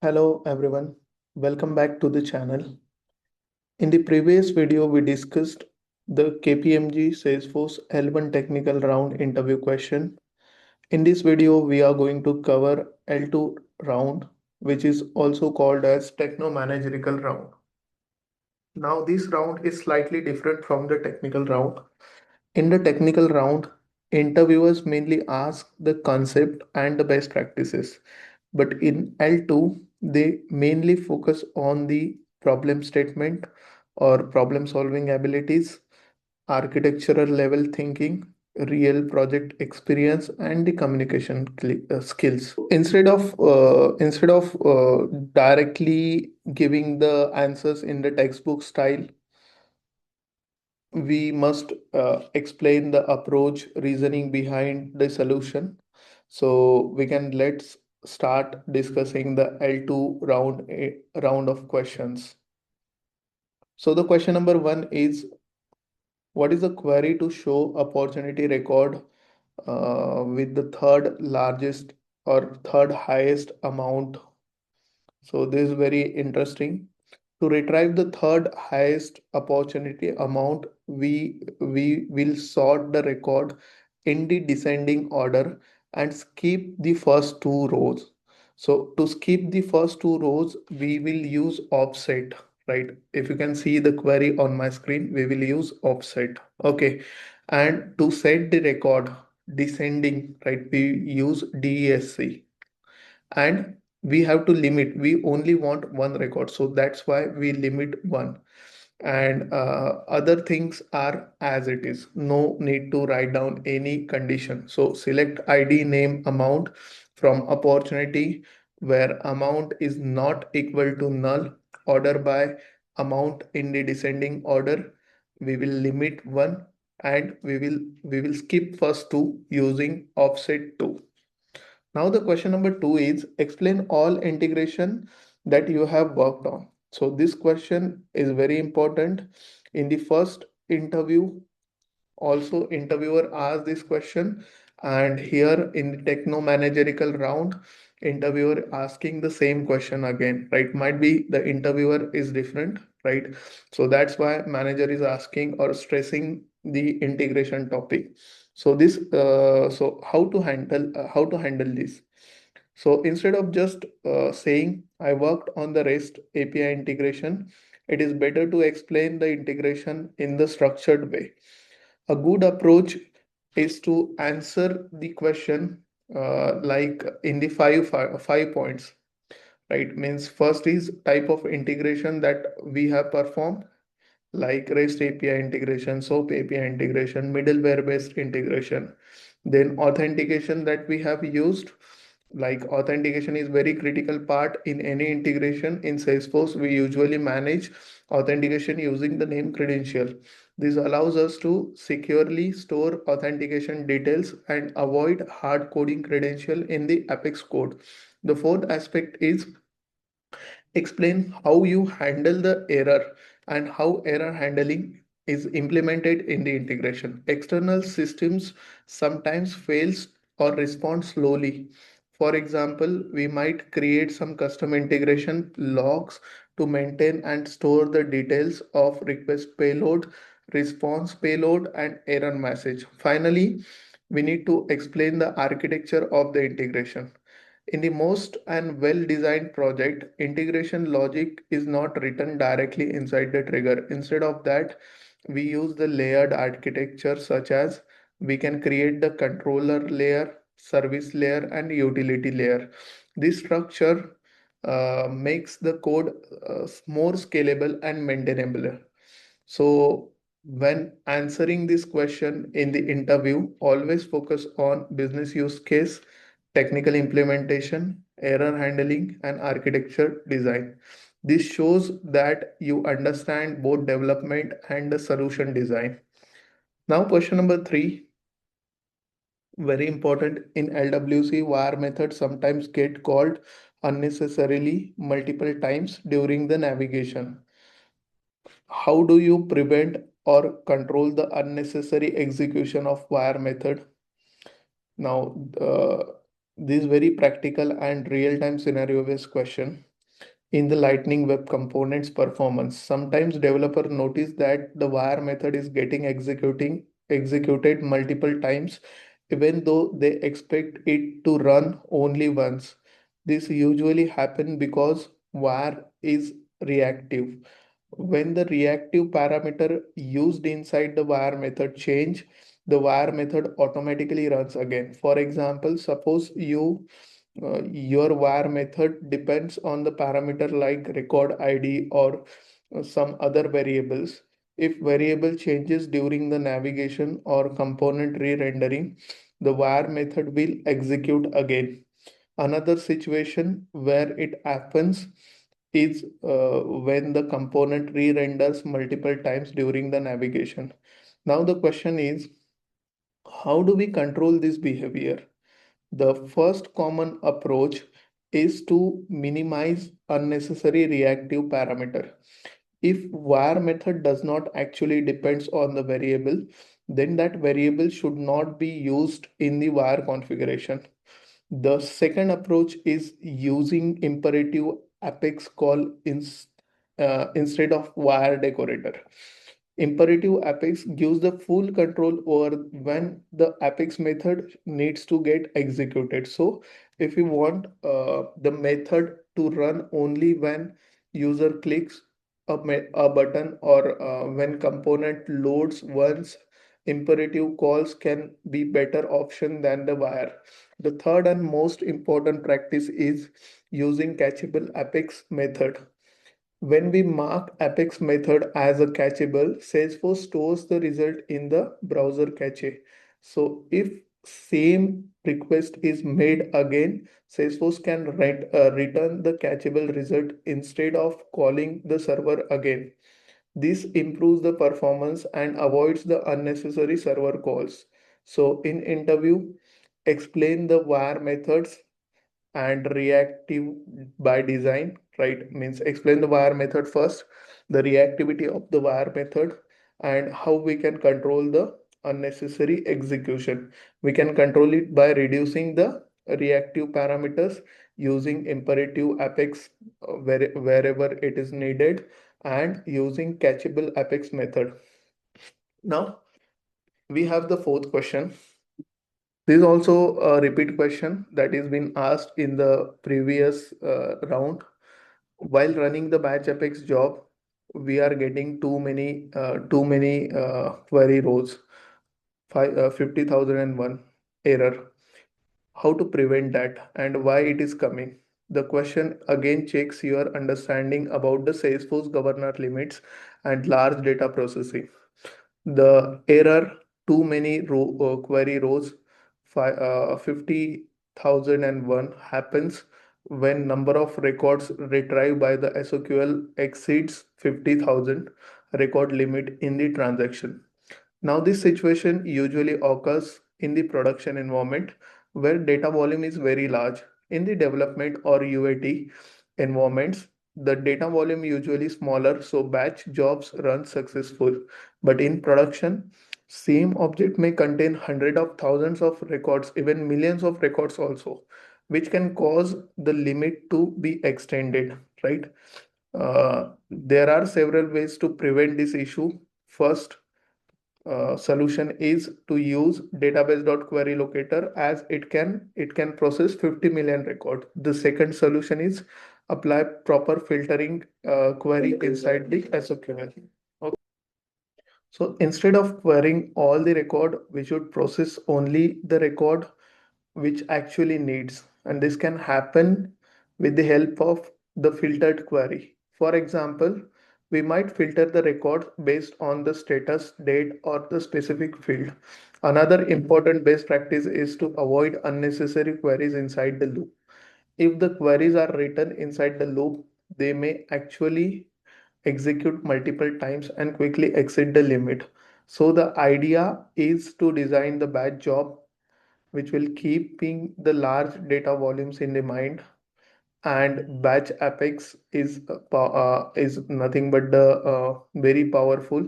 Hello everyone, welcome back to the channel. In the previous video, we discussed the KPMG Salesforce L1 technical round interview question. In this video, we are going to cover L2 round, which is also called as Techno-Managerial Round. Now, this round is slightly different from the technical round. In the technical round, interviewers mainly ask the concept and the best practices. But in L2, they mainly focus on the problem statement or problem solving abilities, architectural level thinking, real project experience, and the communication skills. Instead of directly giving the answers in the textbook style, we must explain the approach reasoning behind the solution. So we can let's start discussing the L2 round of questions. So the question number one is, what is the query to show opportunity record with the third largest or third highest amount? So this is very interesting. To retrieve the third highest opportunity amount, we will sort the record in the descending order and skip the first two rows. So to skip the first two rows, we will use offset, right? If you can see the query on my screen, we will use offset. Okay. And to set the record descending, right, we use DESC. And we have to limit, we only want one record, so that's why we limit one. And other things are as it is, no need to write down any condition. So select ID, name, amount from opportunity where amount is not equal to null, order by amount in the descending order. We will limit one, and we will skip first two using offset 2. Now the question number two is, explain all integration that you have worked on. So this question is very important. In the first interview, also interviewer asked this question, and here in the techno managerial round, interviewer asking the same question again, right? Might be the interviewer is different, right? So that's why manager is asking or stressing the integration topic. So this so how to handle this? So instead of just saying I worked on the REST API integration, it is better to explain the integration in the structured way. A good approach is to answer the question like in the five points, right? Means first is type of integration that we have performed, like REST API integration, SOAP API integration, middleware based integration. Then authentication that we have used, like authentication is very critical part in any integration. In Salesforce, we usually manage authentication using the name credential. This allows us to securely store authentication details and avoid hard coding credential in the Apex code. The fourth aspect is explain how you handle the error and how error handling is implemented in the integration. External systems sometimes fails or respond slowly. For example, we might create some custom integration logs to maintain and store the details of request payload, response payload, and error message. Finally, we need to explain the architecture of the integration. In the most and well-designed project, integration logic is not written directly inside the trigger. Instead of that, we use the layered architecture, such as we can create the controller layer, service layer, and utility layer. This structure makes the code more scalable and maintainable. So when answering this question in the interview, always focus on business use case, technical implementation, error handling, and architecture design. This shows that you understand both development and the solution design. Now, question number three, very important in LWC, wire method sometimes get called unnecessarily multiple times during the navigation. How do you prevent or control the unnecessary execution of wire method? Now, this very practical and real-time scenario-based question. in the Lightning Web Components performance. Sometimes developer notice that the wire method is getting executed multiple times, even though they expect it to run only once. This usually happen because wire is reactive. When the reactive parameter used inside the wire method change, the wire method automatically runs again. For example, suppose your var method depends on the parameter like record ID or some other variables. If variable changes during the navigation or component re-rendering, the var method will execute again. Another situation where it happens is when the component re-renders multiple times during the navigation. Now the question is, how do we control this behavior? The first common approach is to minimize unnecessary reactive parameter. If var method does not actually depends on the variable, then that variable should not be used in the var configuration. The second approach is using imperative apex call instead of var decorator. Imperative apex gives the full control over when the apex method needs to get executed. So if you want the method to run only when user clicks a button or when component loads once, imperative calls can be better option than the wire. The third and most important practice is using catchable apex method. When we mark Apex method as a catchable, Salesforce stores the result in the browser cache. So if same request is made again, Salesforce can return the catchable result instead of calling the server again. This improves the performance and avoids the unnecessary server calls. So in interview, explain the wire methods and reactive by design, right? Means explain the wire method first, the reactivity of the wire method, and how we can control the unnecessary execution. We can control it by reducing the reactive parameters using imperative apex wherever it is needed, and using catchable apex method. Now we have the fourth question. This is also a repeat question that is been asked in the previous round. While running the batch apex job, we are getting too many query rows, 50,001 error. How to prevent that and why it is coming? The question again checks your understanding about the Salesforce governor limits and large data processing. The error too many query rows 50,001 happens when number of records retrieved by the SOQL exceeds 50,000 record limit in the transaction. Now, this situation usually occurs in the production environment where data volume is very large. In the development or UAT environments, the data volume usually smaller, so batch jobs run successful. But in production, same object may contain hundred of thousands of records, even millions of records also, which can cause the limit to be extended, right? There are several ways to prevent this issue. First, solution is to use database.query locator as it can process 50 million record. The second solution is apply proper filtering query inside the SQL. Okay. So instead of querying all the record, we should process only the record which actually needs, and this can happen with the help of the filtered query. For example, we might filter the record based on the status, date, or the specific field. Another important best practice is to avoid unnecessary queries inside the loop. If the queries are written inside the loop, they may actually execute multiple times and quickly exceed the limit. So the idea is to design the batch job which will keeping the large data volumes in the mind, and batch apex is nothing but the very powerful.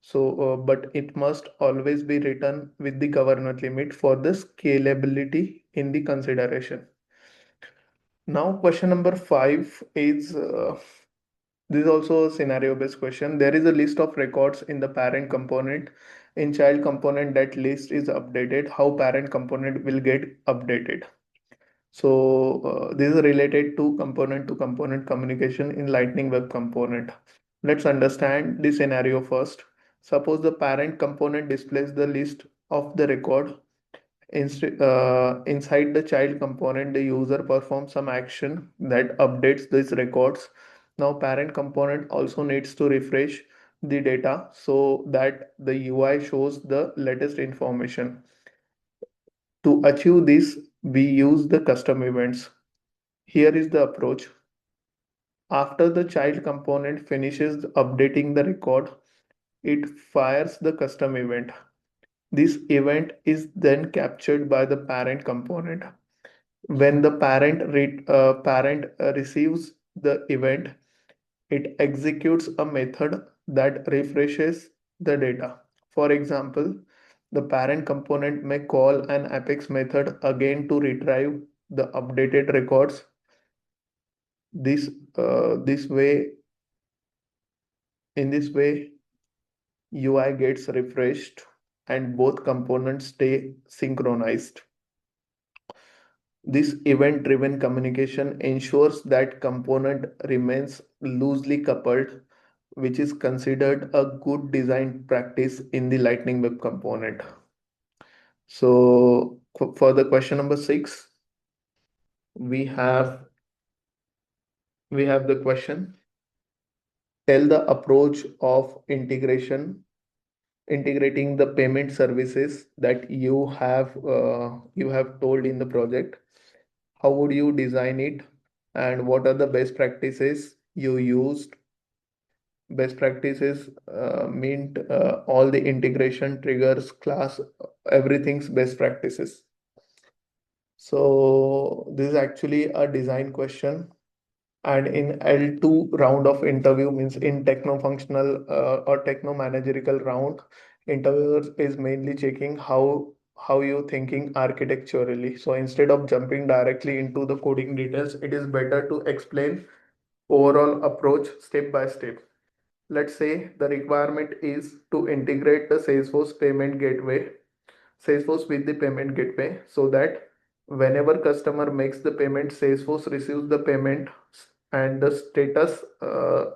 So but it must always be written with the governor limit for the scalability in the consideration. Now, question number 5 is this is also a scenario based question. There is a list of records in the parent component. In child component, that list is updated. How parent component will get updated? So, this is related to component communication in Lightning Web Component. Let's understand the scenario first. Suppose the parent component displays the list of the record. Inside the child component, the user performs some action that updates these records. Now, parent component also needs to refresh the data so that the UI shows the latest information. To achieve this, we use the custom events. Here is the approach. After the child component finishes updating the record, it fires the custom event. This event is then captured by the parent component. When the parent receives the event, it executes a method that refreshes the data. For example, the parent component may call an apex method again to retrieve the updated records. This way, in this way, UI gets refreshed and both components stay synchronized. This event-driven communication ensures that component remains loosely coupled, which is considered a good design practice in the Lightning Web Component. So for the question number 6, we have the question. Tell the approach of integrating the payment services that you have told in the project. How would you design it, and what are the best practices you used? Best practices mean all the integration triggers class, everything's best practices. So this is actually a design question. And in L2 round of interview, means in techno-functional or techno-managerial round, interviewers is mainly checking how you thinking architecturally. So instead of jumping directly into the coding details, it is better to explain overall approach step by step. Let's say the requirement is to integrate the Salesforce with the payment gateway, so that whenever customer makes the payment, Salesforce receives the payment and the status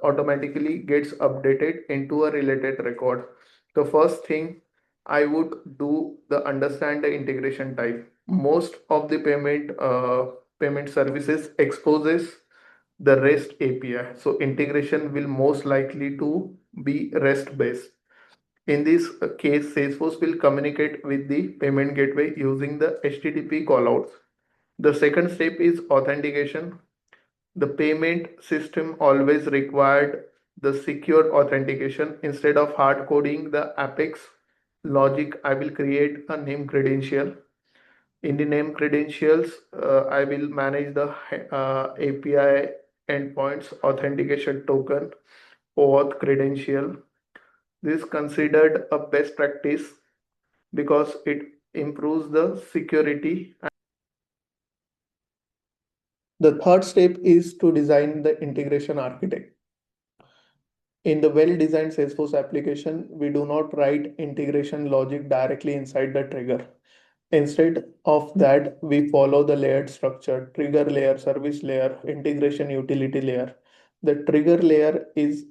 automatically gets updated into a related record. The first thing I would do the understand the integration type. Most of the payment services exposes the REST API. So integration will most likely to be REST based. In this case, Salesforce will communicate with the payment gateway using the HTTP callouts. The second step is authentication. The payment system always required the secure authentication. Instead of hard coding the Apex logic, I will create a name credential. In the name credentials, I will manage the API endpoints, authentication token, OAuth credential. This is considered a best practice because it improves the security. The third step is to design the integration architect. In the well-designed Salesforce application, we do not write integration logic directly inside the trigger. Instead of that, we follow the layered structure: trigger layer, service layer, integration utility layer. The trigger layer is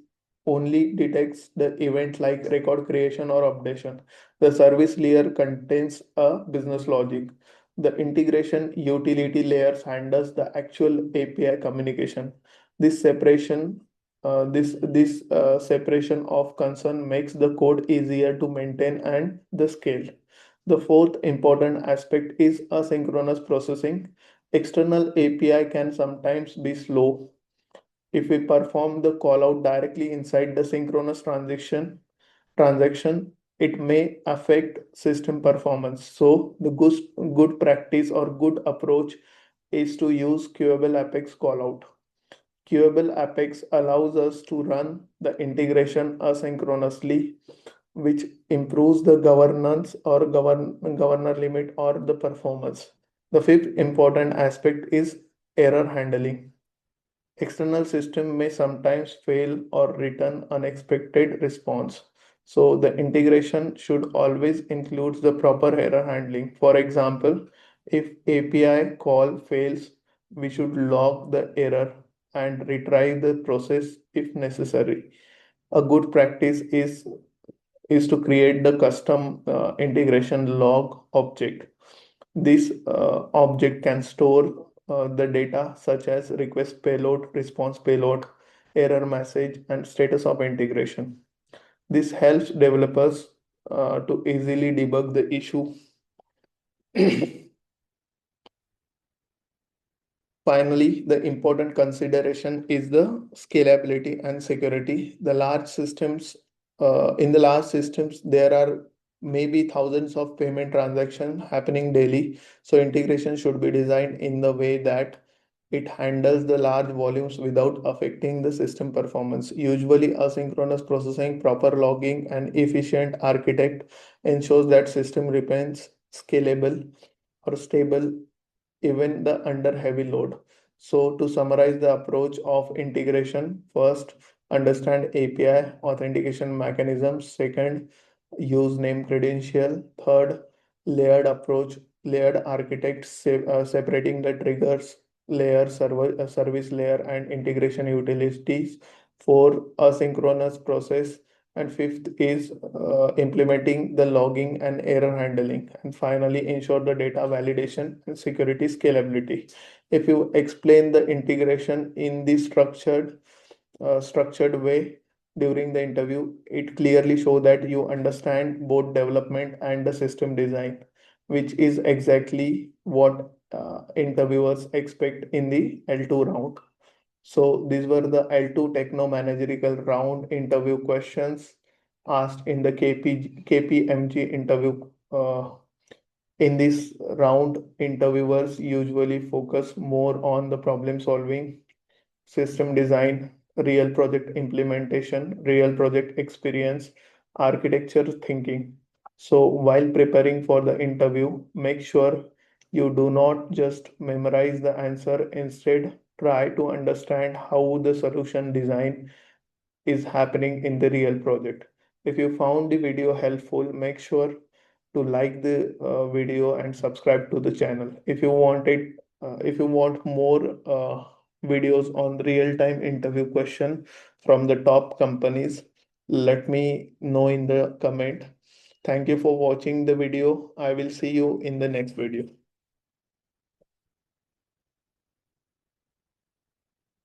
only detects the event like record creation or updation. The service layer contains a business logic. The integration utility layers handles the actual API communication. This separation separation of concern makes the code easier to maintain and the scale. The fourth important aspect is asynchronous processing. External API can sometimes be slow. If we perform the callout directly inside the synchronous transaction, it may affect system performance. So the good practice or good approach is to use queuable Apex callout. Queuable Apex allows us to run the integration asynchronously, which improves the governance or governor limit or the performance. The fifth important aspect is Error handling. External system may sometimes fail or return unexpected response. So the integration should always include the proper error handling. For example, if API call fails, we should log the error and retry the process if necessary. A good practice is to create the custom integration log object. This object can store the data such as request payload, response payload, error message, and status of integration. This helps developers to easily debug the issue. Finally, the important consideration is the scalability and security. In the large systems, there are maybe thousands of payment transactions happening daily. So integration should be designed in the way that it handles the large volumes without affecting the system performance. Usually, asynchronous processing, proper logging, and efficient architect ensures that system remains scalable or stable even the under heavy load. So to summarize the approach of integration, first, understand API authentication mechanisms. Second, use name credential. Third, layered approach, layered architect, separating the triggers layer, service layer, and integration utilities. Four, asynchronous process. And fifth is implementing the logging and error handling. And finally, ensure the data validation and security scalability. If you explain the integration in the structured way during the interview, it clearly show that you understand both development and the system design, which is exactly what interviewers expect in the L2 round. So these were the L2 Techno-Managerial Round interview questions asked in the KPMG interview. In this round, interviewers usually focus more on the problem solving, system design, real project implementation, real project experience, architecture thinking. So while preparing for the interview, make sure you do not just memorize the answer. Instead, try to understand how the solution design is happening in the real project. If you found the video helpful, make sure to like the video and subscribe to the channel. If you want more videos on real-time interview question from the top companies, let me know in the comment. Thank you for watching the video. I will see you in the next video.